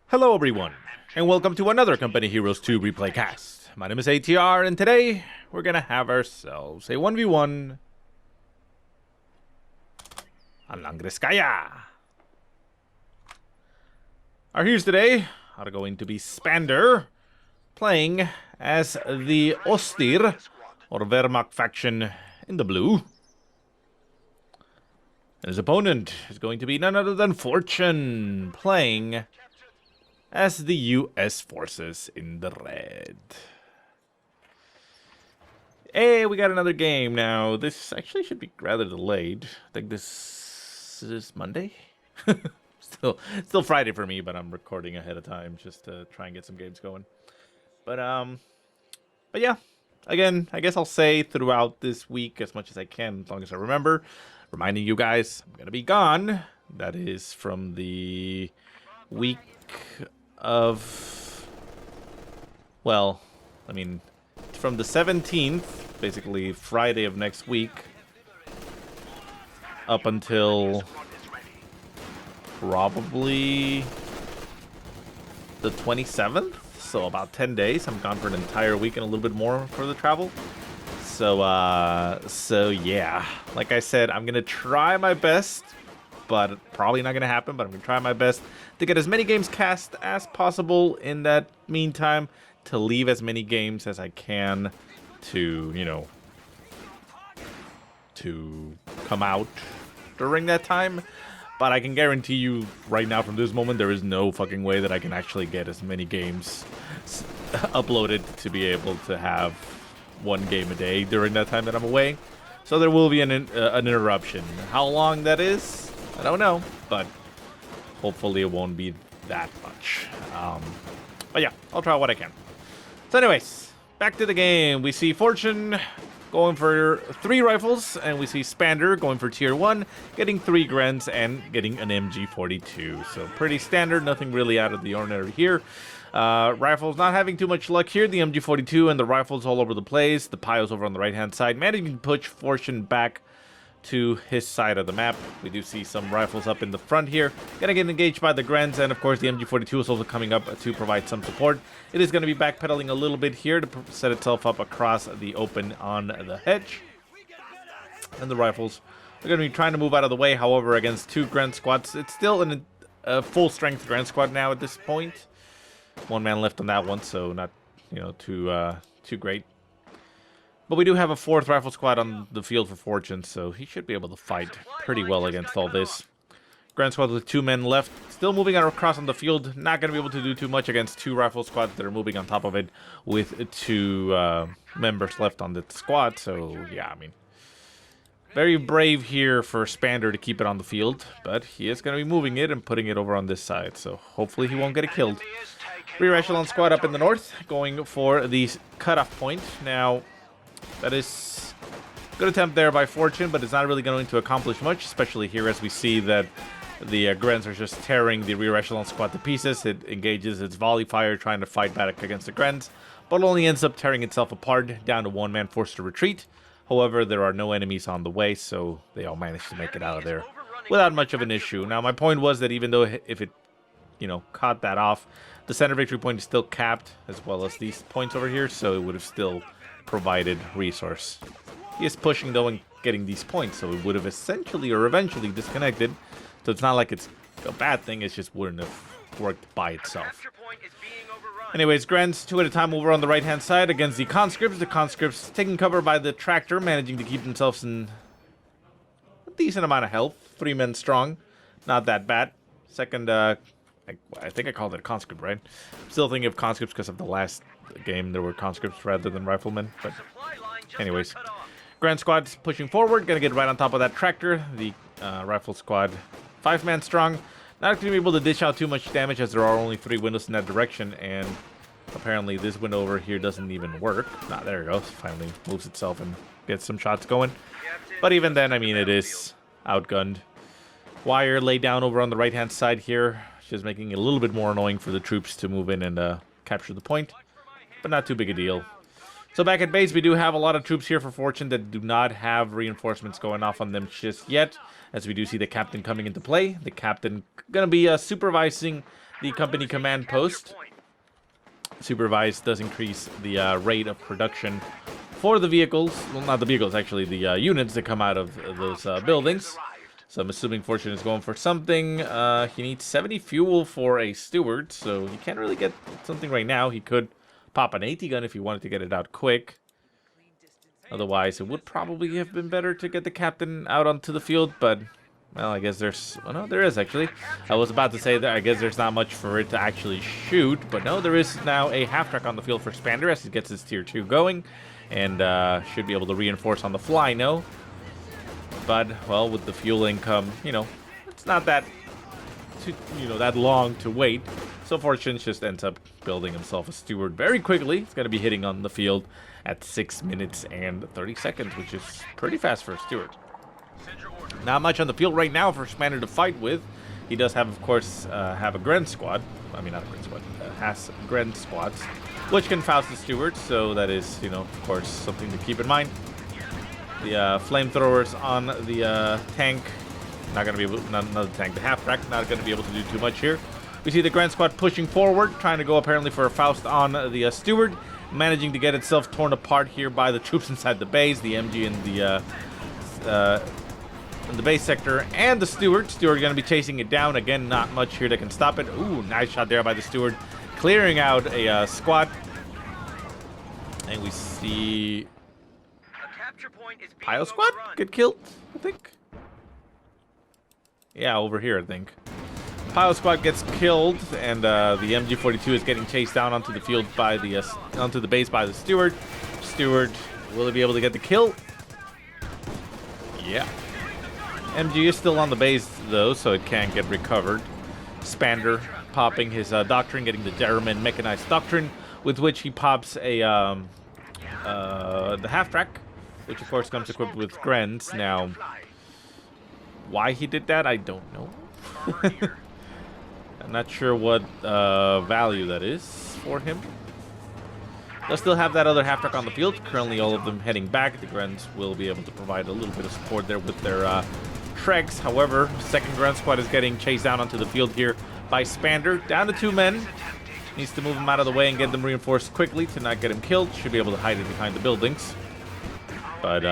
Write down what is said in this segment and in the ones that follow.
Hello everyone, and welcome to another Company Heroes 2 replay cast. My name is ATR, and today we're gonna have ourselves a 1v1 on Langreskaya. Our heroes today are going to be Spander, playing as the Ostir, or Wehrmacht faction in the blue. And his opponent is going to be none other than Fortune, playing as the US forces in the red. Hey, we got another game now. This actually should be rather delayed. I think this is Monday. Still Friday for me, but I'm recording ahead of time just to try and get some games going. But yeah. Again, I guess I'll say throughout this week as much as I can, as long as I remember, reminding you guys I'm gonna be gone. That is from the week of, well, I mean, from the 17th, basically Friday of next week, up until probably the 27th, so about 10 days. I'm gone for an entire week and a little bit more for the travel. So yeah, like I said, I'm gonna try my best, but probably not gonna happen, but I'm gonna try my best to get as many games cast as possible in that meantime, to leave as many games as I can to, you know, to come out during that time. But I can guarantee you right now, from this moment, there is no fucking way that I can actually get as many games uploaded to be able to have one game a day during that time that I'm away. So there will be an interruption. How long that is, I don't know, but hopefully it won't be that much. But yeah, I'll try what I can. So anyways, back to the game. We see Fortune going for 3 rifles, and we see Spander going for tier 1, getting 3 Grens and getting an MG42. So pretty standard, nothing really out of the ordinary here. Rifles not having too much luck here. The MG42 and the rifles all over the place. The piles over on the right-hand side, managing to push Fortune back to his side of the map. We do see some rifles up in the front here. Gonna get engaged by the Grens, and of course the MG42 is also coming up to provide some support. It is gonna be backpedaling a little bit here to set itself up across the open on the hedge. And the rifles are gonna be trying to move out of the way. However, against 2 Gren squads, it's still a full-strength Gren squad now at this point. 1 man left on that one, so not, you know, too great. But we do have a 4th rifle squad on the field for Fortune, so he should be able to fight pretty well against all this. Grand squad with 2 men left, still moving across on the field. Not going to be able to do too much against 2 rifle squads that are moving on top of it with 2 members left on the squad. So, yeah, I mean, very brave here for Spander to keep it on the field, but he is going to be moving it and putting it over on this side, so hopefully he won't get it killed. Rear echelon squad up in the north, going for the cutoff point. Now, that is a good attempt there by Fortune, but it's not really going to accomplish much, especially here as we see that the Grens are just tearing the rear echelon squad to pieces. It engages its volley fire, trying to fight back against the Grens, but only ends up tearing itself apart, down to 1 man forced to retreat. However, there are no enemies on the way, so they all managed to make it out of there without much of an issue. Now, my point was that even though if it, you know, caught that off, the center victory point is still capped, as well as these points over here, so it would have still provided resource. He is pushing though and getting these points, so it would have essentially or eventually disconnected. So it's not like it's a bad thing, it just wouldn't have worked by itself. Anyways, Grens 2 at a time over on the right hand side against the conscripts. The conscripts taking cover by the tractor, managing to keep themselves in a decent amount of health. 3 men strong, not that bad. Second, I think I called it a conscript, right? I'm still thinking of conscripts because of the last game there were conscripts rather than riflemen, but anyways, Grand squad's pushing forward, gonna get right on top of that tractor. The rifle squad, 5 man strong, not gonna be able to dish out too much damage as there are only 3 windows in that direction, and apparently this window over here doesn't even work. There it goes, finally moves itself and gets some shots going, but even then, I mean, it is outgunned. Wire laid down over on the right hand side here, just making it a little bit more annoying for the troops to move in and capture the point, but not too big a deal. So back at base, we do have a lot of troops here for Fortune that do not have reinforcements going off on them just yet, as we do see the captain coming into play. The captain going to be supervising the company command post. Supervise does increase the rate of production for the vehicles. Well, not the vehicles, actually, the units that come out of those buildings. So I'm assuming Fortune is going for something. He needs 70 fuel for a steward, so he can't really get something right now. He could pop an AT gun if he wanted to get it out quick. Otherwise, it would probably have been better to get the captain out onto the field, but, well, I guess there's... Oh, no, there is, actually. I was about to say that I guess there's not much for it to actually shoot, but no, there is now a half-track on the field for Spander as he gets his tier 2 going, and should be able to reinforce on the fly, no. But, well, with the fuel income, you know, it's not that, that long to wait. So Fortune just ends up building himself a steward very quickly. He's going to be hitting on the field at 6 minutes and 30 seconds, which is pretty fast for a steward. Not much on the field right now for Spander to fight with. He does have, of course, have a Gren squad. I mean, not a Gren squad. Has Gren squads, which can Faust the steward. So that is, of course, something to keep in mind. The flamethrowers on the tank. Not going to be able, not another tank. The half-track, not going to be able to do too much here. We see the Grand Squad pushing forward, trying to go apparently for a Faust on the Steward, managing to get itself torn apart here by the troops inside the base, the MG in the base sector, and the Steward. Steward going to be chasing it down. Again, not much here that can stop it. Ooh, nice shot there by the Steward, clearing out a squad. And we see Pile Squad get killed, I think. Yeah, over here, I think. Pile Squad gets killed, and the MG42 is getting chased down onto the field by the onto the base by the Steward. Steward, will he be able to get the kill? Yeah. MG is still on the base though, so it can't get recovered. Spander popping his Doctrine, getting the Derriman Mechanized Doctrine, with which he pops a the half-track, which of course comes equipped with Grens. Now, why he did that, I don't know. I'm not sure what value that is for him. They'll still have that other half-track on the field. Currently, all of them heading back. The Grens will be able to provide a little bit of support there with their Treks. However, second Grand Squad is getting chased down onto the field here by Spander. Down to 2 men. Needs to move him out of the way and get them reinforced quickly to not get him killed. Should be able to hide it behind the buildings. But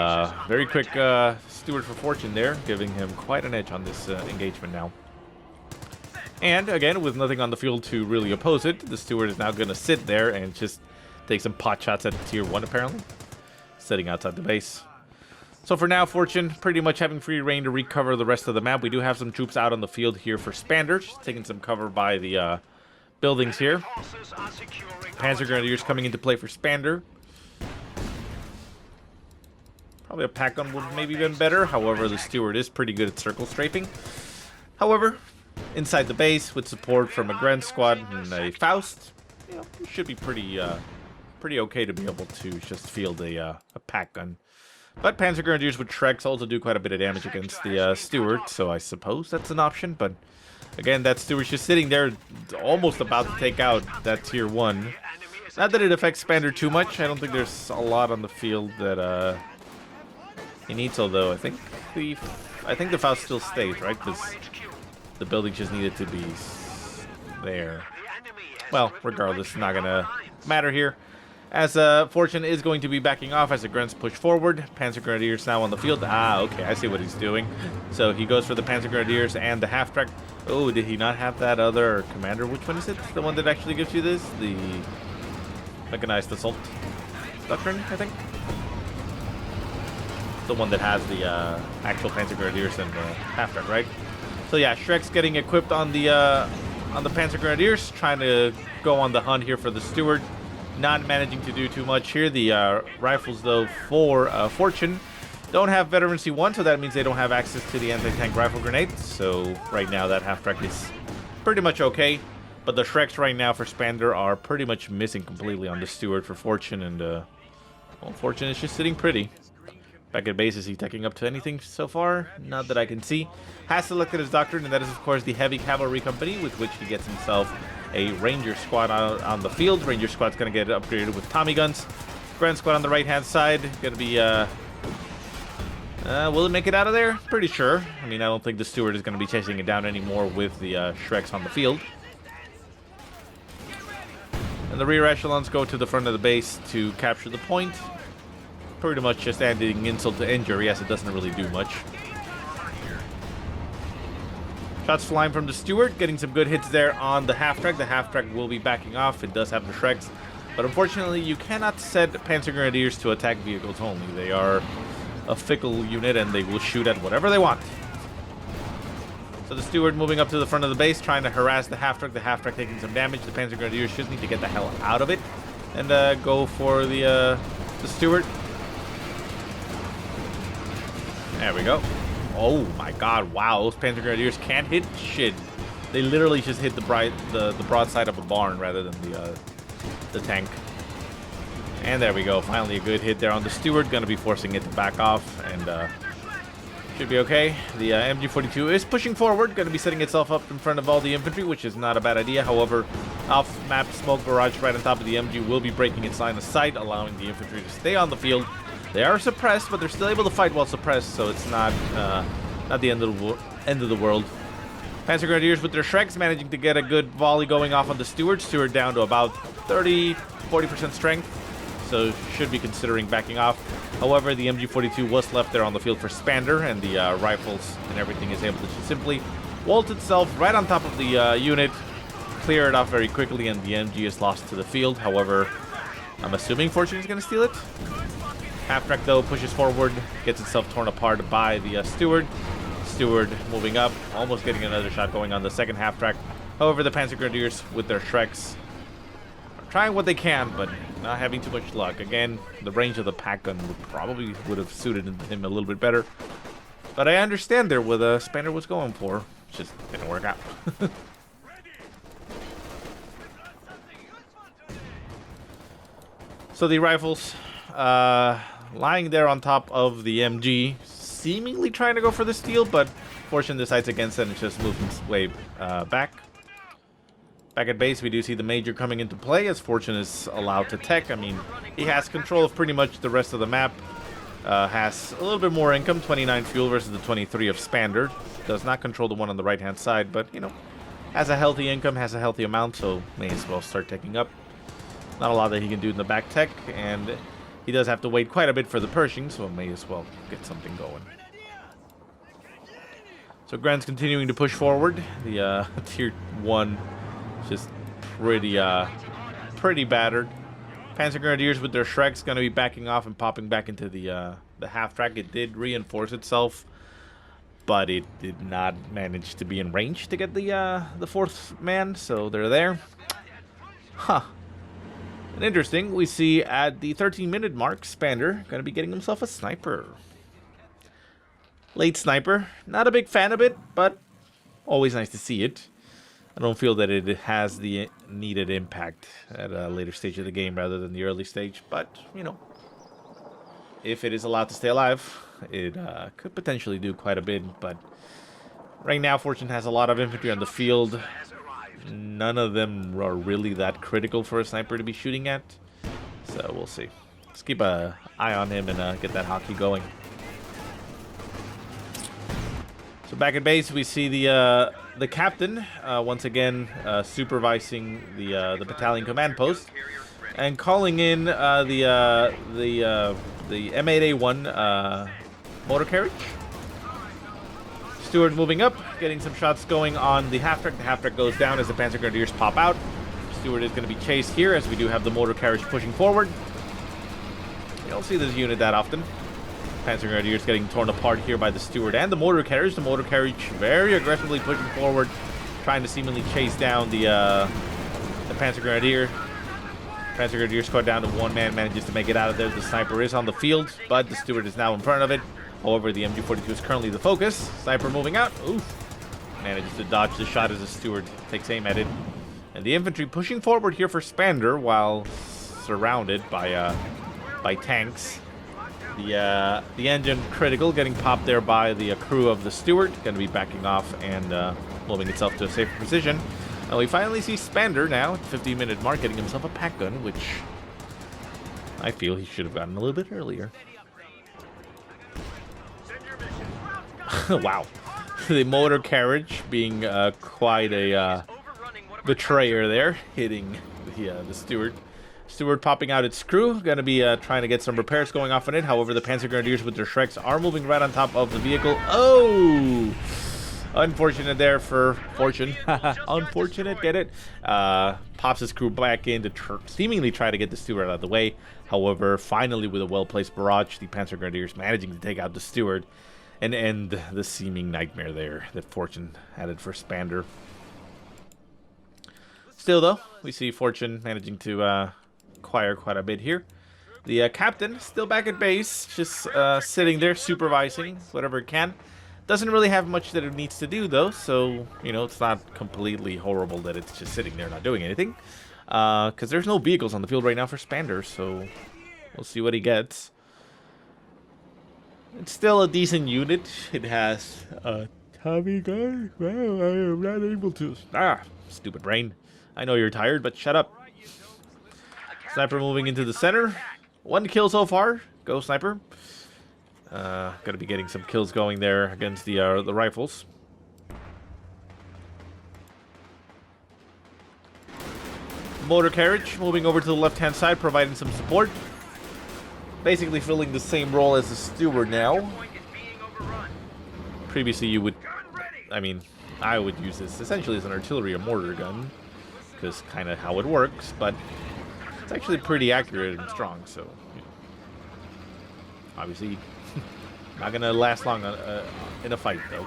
very quick Steward for Fortune there, giving him quite an edge on this engagement now. And again, with nothing on the field to really oppose it, the Steward is now going to sit there and just take some pot shots at tier 1 apparently, sitting outside the base. So for now, Fortune pretty much having free reign to recover the rest of the map. We do have some troops out on the field here for Spander, just taking some cover by the buildings here. Panzer Grenadiers coming into play for Spander. Probably a pack gun would maybe been better. However, the Steward is pretty good at circle strafing. However, inside the base with support from a Grand Squad and a Faust, it should be pretty okay to be able to just field a pack gun. But Panzer Grenadiers with Treks also do quite a bit of damage against the Steward, so I suppose that's an option. But again, that Steward's just sitting there, almost about to take out that tier 1. Not that it affects Spander too much. I don't think there's a lot on the field that he needs, although I think the Faust still stays, right? Because the building just needed to be there. Well, regardless, it's not gonna matter here. As Fortune is going to be backing off as the Grens push forward. Panzer Grenadiers now on the field. Ah, okay, I see what he's doing. So he goes for the Panzer Grenadiers and the half-track. Oh, did he not have that other commander? Which one is it? The one that actually gives you this? The Mechanized Assault Doctrine, I think. The one that has the actual Panzer Grenadiers and the half-track, right? So yeah, Shrek's getting equipped on the Panzer Grenadiers, trying to go on the hunt here for the Steward. Not managing to do too much here. The rifles, though, for Fortune don't have Veterancy 1, so that means they don't have access to the anti-tank rifle grenade. So right now that half-track is pretty much okay. But the Shreks right now for Spander are pretty much missing completely on the Steward for Fortune. And, well, Fortune is just sitting pretty. Back at base, is he taking up to anything so far? Not that I can see. Has selected his Doctrine, and that is, of course, the Heavy Cavalry Company, with which he gets himself a Ranger Squad on the field. Ranger Squad's going to get upgraded with Tommy guns. Grand squad on the right-hand side. Gonna be, will it make it out of there? Pretty sure. I mean, I don't think the Steward is gonna be chasing it down anymore with the Shreks on the field. And the rear echelons go to the front of the base to capture the point. Pretty much just adding insult to injury, as it doesn't really do much. Shots flying from the Steward, getting some good hits there on the half-track. The half-track will be backing off. It does have the Shreks. But unfortunately, you cannot set Panzer Grenadiers to attack vehicles only. They are a fickle unit, and they will shoot at whatever they want. So the Steward moving up to the front of the base, trying to harass the half-track. The half-track taking some damage. The Panzer Grenadiers just need to get the hell out of it and go for the Steward. There we go. Oh my god, wow, those Panzer Grenadiers can't hit shit. They literally just hit the broadside of a barn rather than the tank. And there we go, finally a good hit there on the Steward. Gonna be forcing it to back off, and should be okay. The MG42 is pushing forward, gonna be setting itself up in front of all the infantry, which is not a bad idea. However, off-map smoke barrage right on top of the MG will be breaking its line of sight, allowing the infantry to stay on the field. They are suppressed, but they're still able to fight while suppressed, so it's not the end of the world. Panzer Grenadiers with their Shreks managing to get a good volley going off on the Steward. Steward down to about 30-40% strength, so should be considering backing off. However, the MG42 was left there on the field for Spander, and the rifles and everything is able to just simply vault itself right on top of the unit, clear it off very quickly, and the MG is lost to the field. However, I'm assuming Fortune is going to steal it. Half-track, though, pushes forward, gets itself torn apart by the Steward. Steward moving up, almost getting another shot going on the second half-track. However, the Panzer Grenadiers with their Shreks are trying what they can, but not having too much luck. Again, the range of the pack gun would have suited him a little bit better. But I understand there what Spander was going for. It just didn't work out. So the rifles lying there on top of the MG, seemingly trying to go for the steal, but Fortune decides against it and just moves its way back. Back at base, we do see the Major coming into play as Fortune is allowed to tech. I mean, he has control of pretty much the rest of the map. Has a little bit more income, 29 fuel versus the 23 of Spander. Does not control the one on the right-hand side, but, you know, has a healthy income, has a healthy amount, so may as well start teching up. Not a lot that he can do in the back tech, and he does have to wait quite a bit for the Pershing, so may as well get something going. So Grant's continuing to push forward. The tier 1 just pretty battered. Panzer Grenadiers with their Shreks going to be backing off and popping back into the half-track. It did reinforce itself, but it did not manage to be in range to get the fourth man, so they're there. Huh. And interesting, we see at the 13-minute mark, Spander going to be getting himself a sniper. Late sniper. Not a big fan of it, but always nice to see it. I don't feel that it has the needed impact at a later stage of the game rather than the early stage. But, you know, if it is allowed to stay alive, it could potentially do quite a bit. But right now, Fortune has a lot of infantry on the field. None of them are really that critical for a sniper to be shooting at. So we'll see. Let's keep an eye on him and get that hockey going. So back at base, we see the captain once again supervising the battalion command post and calling in the M8A1 motor carriage. Steward moving up, getting some shots going on the half-track. The half-track goes down as the Panzer Grenadiers pop out. Steward is going to be chased here as we do have the motor carriage pushing forward. You don't see this unit that often. Panzer Grenadiers getting torn apart here by the Steward and the motor carriage. The motor carriage very aggressively pushing forward, trying to seemingly chase down the Panzer Grenadier. Panzer Grenadier squad down to one man, manages to make it out of there. The sniper is on the field, but the Steward is now in front of it. However, the MG42 is currently the focus. Sniper moving out. Oof. Manages to dodge the shot as the Steward takes aim at it. And the infantry pushing forward here for Spander while surrounded by tanks. The engine critical getting popped there by the crew of the Steward. Going to be backing off and moving itself to a safer position. And we finally see Spander now at the 15-minute mark getting himself a pack gun, which I feel he should have gotten a little bit earlier. Wow. The motor carriage being quite a betrayer there, hitting the steward. Steward popping out its screw, gonna be trying to get some repairs going off on it. However, the Panzer Grenadiers with their Shreks are moving right on top of the vehicle. Oh! Unfortunate there for Fortune. Unfortunate, get it? Pops his crew back in to seemingly try to get the steward out of the way. However, finally with a well-placed barrage, the Panzer Grenadiers managing to take out the steward and end the seeming nightmare there that Fortune added for Spander. Still, though, we see Fortune managing to acquire quite a bit here. The captain still back at base, just sitting there supervising whatever it can. Doesn't really have much that it needs to do, though, so, you know, it's not completely horrible that it's just sitting there not doing anything. Because there's no vehicles on the field right now for Spander, so we'll see what he gets. It's still a decent unit. It has a Tommy gun. Well, I am not able to... Stupid brain. I know you're tired, but shut up. Sniper moving into the center. 1 kill so far. Go, Sniper. Gonna be getting some kills going there against the rifles. Motor carriage moving over to the left-hand side, providing some support. Basically filling the same role as the steward now. Previously, you would... I mean, I would use this essentially as an artillery or mortar gun, because kind of how it works, but it's actually pretty accurate and strong, so... You know, obviously... Not gonna last long in a fight, though.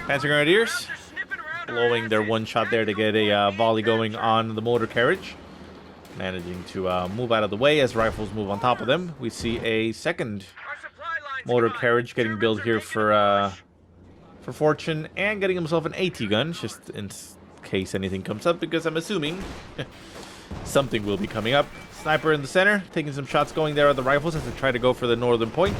Panzer Grenadiers blowing their one shot there to get a volley going on the motor carriage. Managing to move out of the way as rifles move on top of them. We see a second motor carriage getting built here for Fortune, and getting himself an AT gun, just in case anything comes up, because I'm assuming something will be coming up. Sniper in the center, taking some shots going there at the rifles as they try to go for the northern point.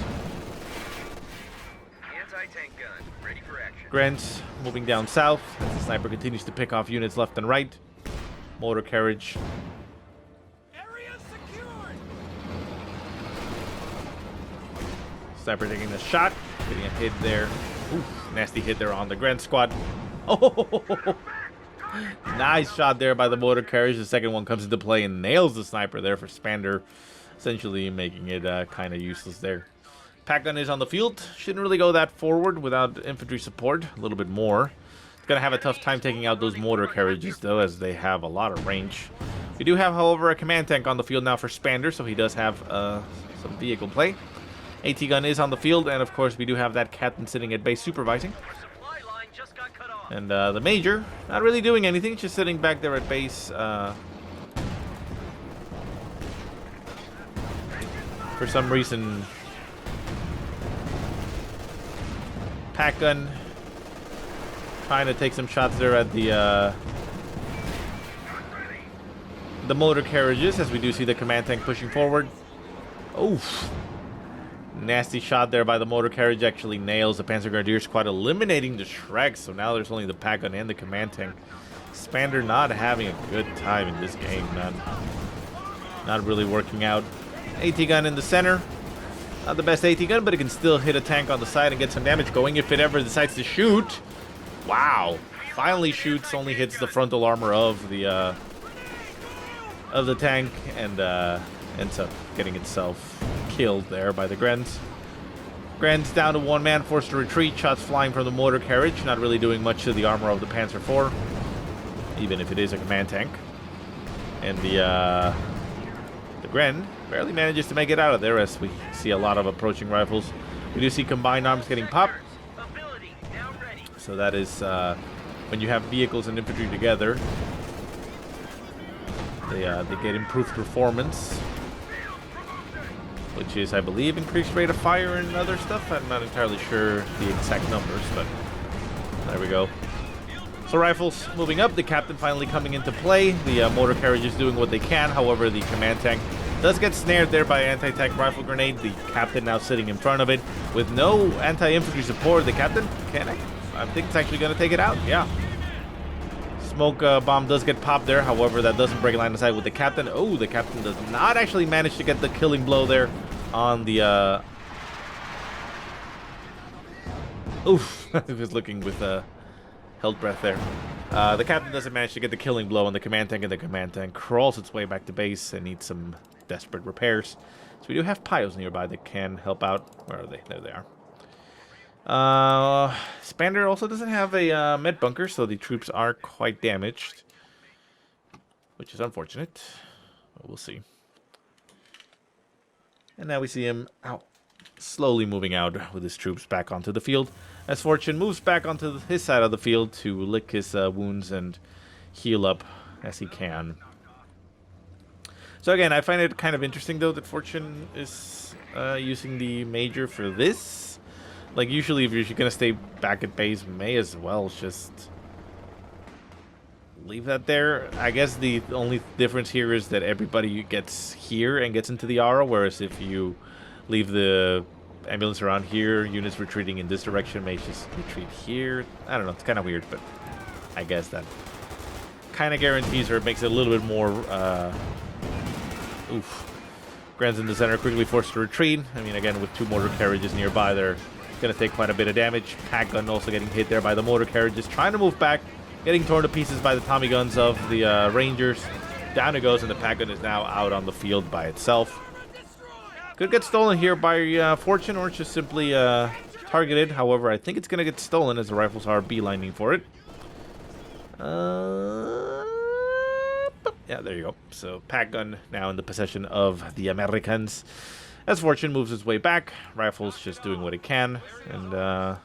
Anti-tank gun, ready for action. Grant moving down south as the sniper continues to pick off units left and right. Motor carriage. Area secured. Sniper taking a shot, getting a hit there. Oof, nasty hit there on the Grant squad. Oh! Nice shot there by the motor carriage. The second one comes into play and nails the sniper there for Spander, essentially making it kind of useless there. Pack gun is on the field. Shouldn't really go that forward without infantry support. A little bit more. It's going to have a tough time taking out those motor carriages, though, as they have a lot of range. We do have, however, a command tank on the field now for Spander, so he does have some vehicle play. AT gun is on the field, and of course we do have that captain sitting at base supervising. And the Major, not really doing anything, just sitting back there at base. For some reason, Pack gun trying to take some shots there at the motor carriages, as we do see the command tank pushing forward. Oof. Nasty shot there by the motor carriage, actually nails the Panzer Grenadier squad, eliminating the Shreks. So now there's only the pack gun and the command tank. Spander not having a good time in this game, man. Not really working out. AT gun in the center. Not the best AT gun, but it can still hit a tank on the side and get some damage going if it ever decides to shoot. Wow. Finally shoots, only hits the frontal armor of the tank, and ends up getting itself killed there by the Grens. Grens down to 1 man, forced to retreat. Shots flying from the motor carriage, not really doing much to the armor of the Panzer IV, even if it is a command tank. And the Gren barely manages to make it out of there, as we see a lot of approaching rifles. We do see combined arms getting popped. So that is when you have vehicles and infantry together, they get improved performance, which is, I believe, increased rate of fire and other stuff. I'm not entirely sure the exact numbers, but there we go. So rifles moving up, the captain finally coming into play. The motor carriage is doing what they can. However, the command tank does get snared there by anti-tank rifle grenade. The captain now sitting in front of it with no anti-infantry support. The captain, I think it's actually going to take it out. Yeah. Smoke bomb does get popped there. However, that doesn't break line of sight with the captain. Oh, the captain does not actually manage to get the killing blow there on the... Oof. He was looking with held breath there. The captain doesn't manage to get the killing blow on the command tank, and the command tank crawls its way back to base and needs some desperate repairs. So we do have piles nearby that can help out. Where are they? There they are. Spander also doesn't have a med bunker, so the troops are quite damaged, which is unfortunate. But we'll see. And now we see him out, slowly moving out with his troops back onto the field, as Fortune moves back onto his side of the field to lick his wounds and heal up as he can. So again, I find it kind of interesting, though, that Fortune is using the Major for this. Like, usually if you're going to stay back at base, may as well just leave that there. I guess the only difference here is that everybody gets here and gets into the aura, whereas if you leave the ambulance around here, units retreating in this direction may just retreat here. I don't know, it's kind of weird, but I guess that kind of guarantees or makes it a little bit more... Oof. Grand's in the center, quickly forced to retreat. I mean, again, with 2 mortar carriages nearby, they're going to take quite a bit of damage. Pack gun also getting hit there by the mortar carriages, trying to move back, getting torn to pieces by the Tommy guns of the Rangers. Down it goes, and the pack gun is now out on the field by itself. Could get stolen here by Fortune, or just simply targeted. However, I think it's going to get stolen as the rifles are beelining for it. Yeah, there you go. So, pack gun now in the possession of the Americans. As Fortune moves his way back, rifles just doing what it can, and yeah.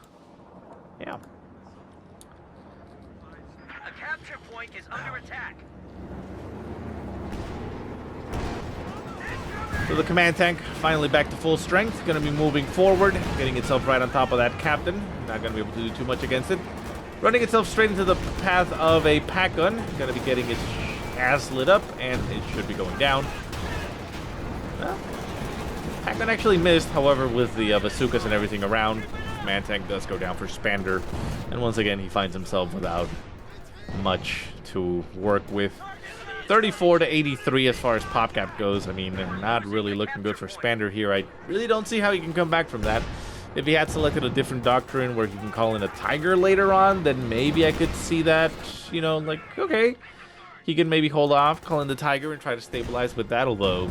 A capture point is under attack. So the command tank finally back to full strength, going to be moving forward, getting itself right on top of that captain. Not going to be able to do too much against it. Running itself straight into the path of a pack gun, going to be getting its ass lit up, and it should be going down. Well, pack gun actually missed, however, with the bazookas and everything around, command tank does go down for Spander, and once again he finds himself without much to work with. 34 to 83 as far as pop cap goes. I mean, not really looking good for Spander here. I really don't see how he can come back from that. If he had selected a different doctrine where he can call in a Tiger later on, then maybe I could see that, you know, like, okay, he can maybe hold off, call in the Tiger, and try to stabilize with that, although,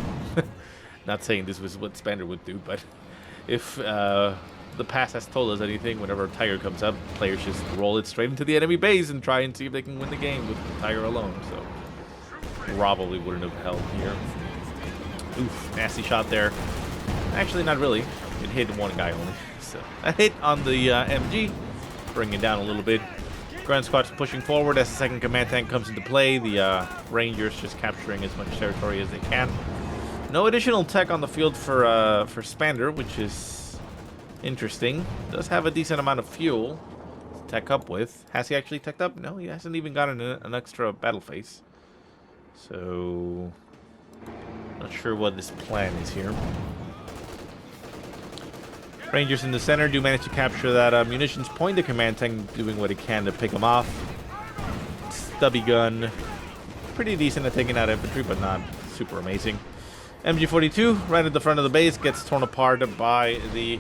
not saying this was what Spander would do, but if the past has told us anything, whenever a Tiger comes up, players just roll it straight into the enemy base and try and see if they can win the game with the Tiger alone, so probably wouldn't have held here. Oof, nasty shot there. Actually, not really. It hit one guy only. So a hit on the MG, bringing it down a little bit. Grand Squad's pushing forward as the second command tank comes into play. The Rangers just capturing as much territory as they can. No additional tech on the field for Spander, which is interesting. Does have a decent amount of fuel to tech up with. Has he actually teched up? No, he hasn't even gotten an extra battle phase. So, not sure what this plan is here. Rangers in the center do manage to capture that munitions point. The command tank doing what it can to pick them off. Stubby gun. Pretty decent at taking out infantry, but not super amazing. MG42 right at the front of the base gets torn apart by the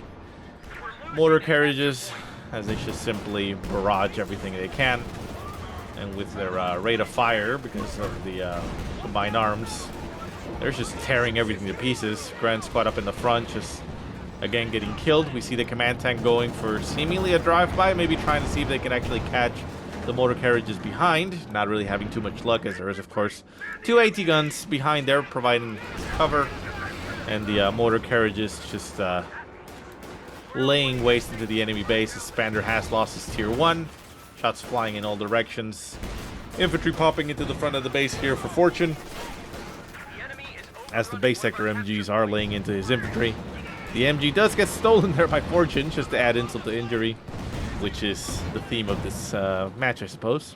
mortar carriages as they just simply barrage everything they can. And with their rate of fire, because of the combined arms, they're just tearing everything to pieces. Grand Squad up in the front, just again getting killed. We see the command tank going for seemingly a drive-by, maybe trying to see if they can actually catch the motor carriages behind. Not really having too much luck, as there is, of course, 2 AT guns behind there providing cover, and the motor carriages just laying waste into the enemy base. As Spander has lost his tier 1. Shots flying in all directions. Infantry popping into the front of the base here for Fortune, as the base sector MGs are laying into his infantry. The MG does get stolen there by Fortune, just to add insult to injury, which is the theme of this match, I suppose.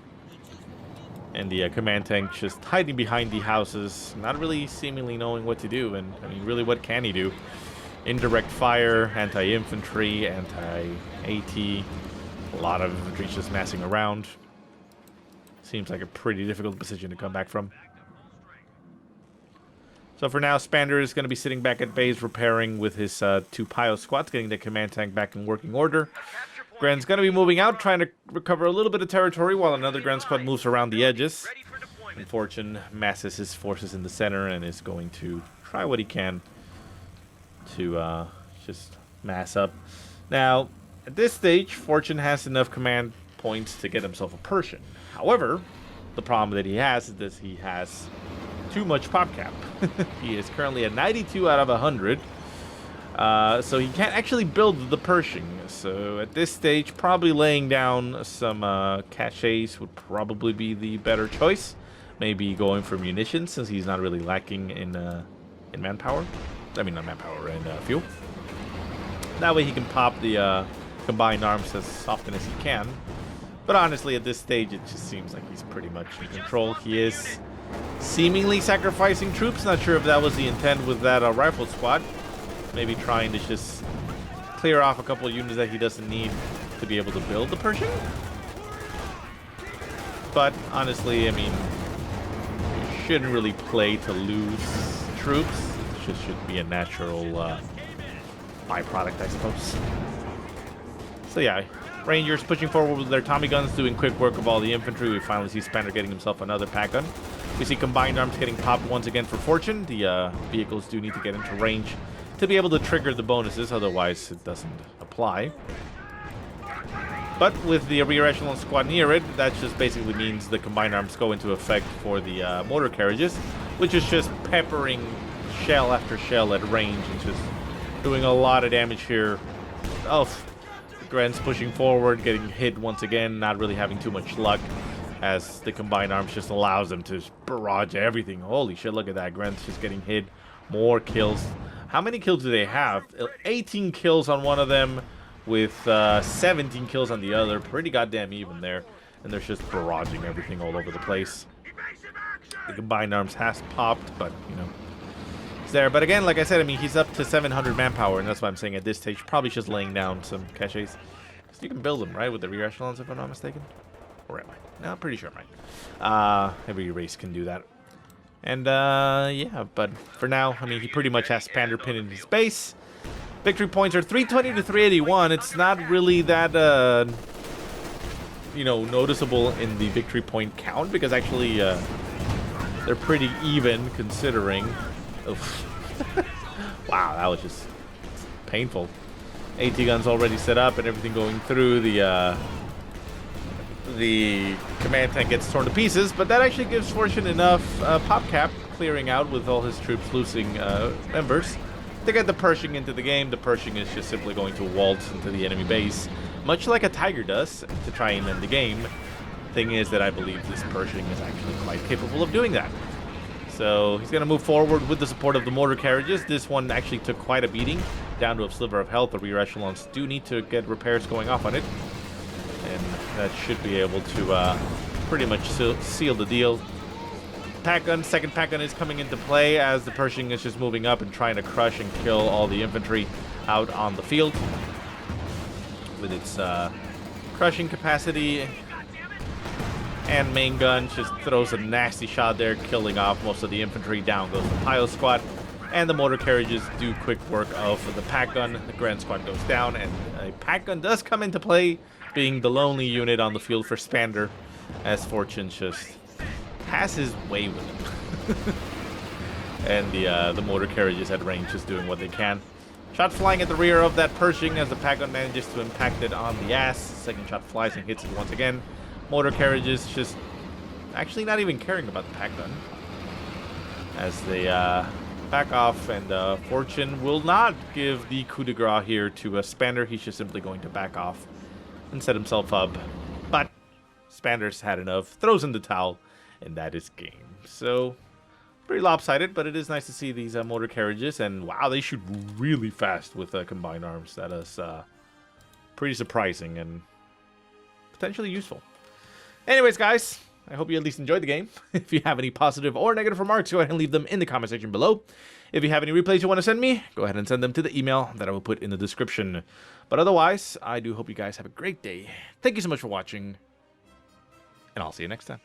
And the command tank just hiding behind the houses, not really seemingly knowing what to do. And I mean, really, what can he do? Indirect fire, anti-infantry, anti-AT. A lot of infantry just massing around. Seems like a pretty difficult position to come back from. So for now, Spander is going to be sitting back at base, repairing with his 2 Pio squads, getting the command tank back in working order. Gren's going to be moving out, trying to recover a little bit of territory, while another Gren squad moves around the edges. And Fortune masses his forces in the center and is going to try what he can to just mass up. Now, at this stage, Fortune has enough command points to get himself a Persian. However, the problem that he has is that he has too much pop cap. He is currently at 92 out of 100. So he can't actually build the Pershing. So at this stage, probably laying down some caches would probably be the better choice. Maybe going for munitions, since he's not really lacking in manpower. I mean, not manpower, in fuel. That way he can pop the combined arms as often as he can. But honestly, at this stage, it just seems like he's pretty much in control. He is seemingly sacrificing troops. Not sure if that was the intent with that rifle squad. Maybe trying to just clear off a couple of units that he doesn't need to be able to build the Pershing. But honestly, I mean, you shouldn't really play to lose troops. It just should be a natural byproduct, I suppose. So yeah, Rangers pushing forward with their Tommy guns, doing quick work of all the infantry. We finally see Spander getting himself another pack gun. We see combined arms getting popped once again for Fortune. The vehicles do need to get into range to be able to trigger the bonuses, otherwise it doesn't apply. But with the rear echelon squad near it, that just basically means the combined arms go into effect for the motor carriages, which is just peppering shell after shell at range and just doing a lot of damage here. Oh, Gren's pushing forward, getting hit once again, not really having too much luck, as the combined arms just allows them to barrage everything. Holy shit, look at that. Gren's just getting hit. More kills. How many kills do they have? 18 kills on one of them with 17 kills on the other. Pretty goddamn even there. And they're just barraging everything all over the place. The combined arms has popped, but, you know, it's there. But again, like I said, I mean, he's up to 700 manpower, and that's why I'm saying at this stage, probably just laying down some caches. So you can build them, right, with the rear echelons, if I'm not mistaken? Or am I? No, I'm pretty sure I'm right. Every race can do that. And, yeah, but for now, I mean, he pretty much has Spander pinned in his base. Victory points are 320 to 381. It's not really that, you know, noticeable in the victory point count, because actually, they're pretty even, considering. Wow, that was just painful. AT guns already set up and everything going through. The command tank gets torn to pieces, but that actually gives Fortune enough pop cap, clearing out with all his troops losing members, to get the Pershing into the game. The Pershing is just simply going to waltz into the enemy base, much like a Tiger does, to try and end the game. Thing is that I believe this Pershing is actually quite capable of doing that. So he's going to move forward with the support of the mortar carriages. This one actually took quite a beating, down to a sliver of health. The rear echelons do need to get repairs going off on it, and that should be able to pretty much seal the deal. Pack gun, second pack gun is coming into play as the Pershing is just moving up and trying to crush and kill all the infantry out on the field. With its crushing capacity and main gun, just throws a nasty shot there, killing off most of the infantry. Down goes the Pio squad, and the mortar carriages do quick work of the pack gun. The Grand squad goes down, and a pack gun does come into play, being the lonely unit on the field for Spander, as Fortune just has his way with him. And the mortar carriages at range just doing what they can. Shot flying at the rear of that Pershing as the pack gun manages to impact it on the ass. Second shot flies and hits it once again. Mortar carriages just actually not even caring about the pack gun as they back off, and Fortune will not give the coup de grace here to Spander. He's just simply going to back off and set himself up. But Spander's had enough, throws in the towel, and that is game. So pretty lopsided, but it is nice to see these mortar carriages, and wow, they shoot really fast with combined arms. That is pretty surprising and potentially useful. Anyways, guys, I hope you at least enjoyed the game. If you have any positive or negative remarks, go ahead and leave them in the comment section below. If you have any replays you want to send me, go ahead and send them to the email that I will put in the description. But otherwise, I do hope you guys have a great day. Thank you so much for watching, and I'll see you next time.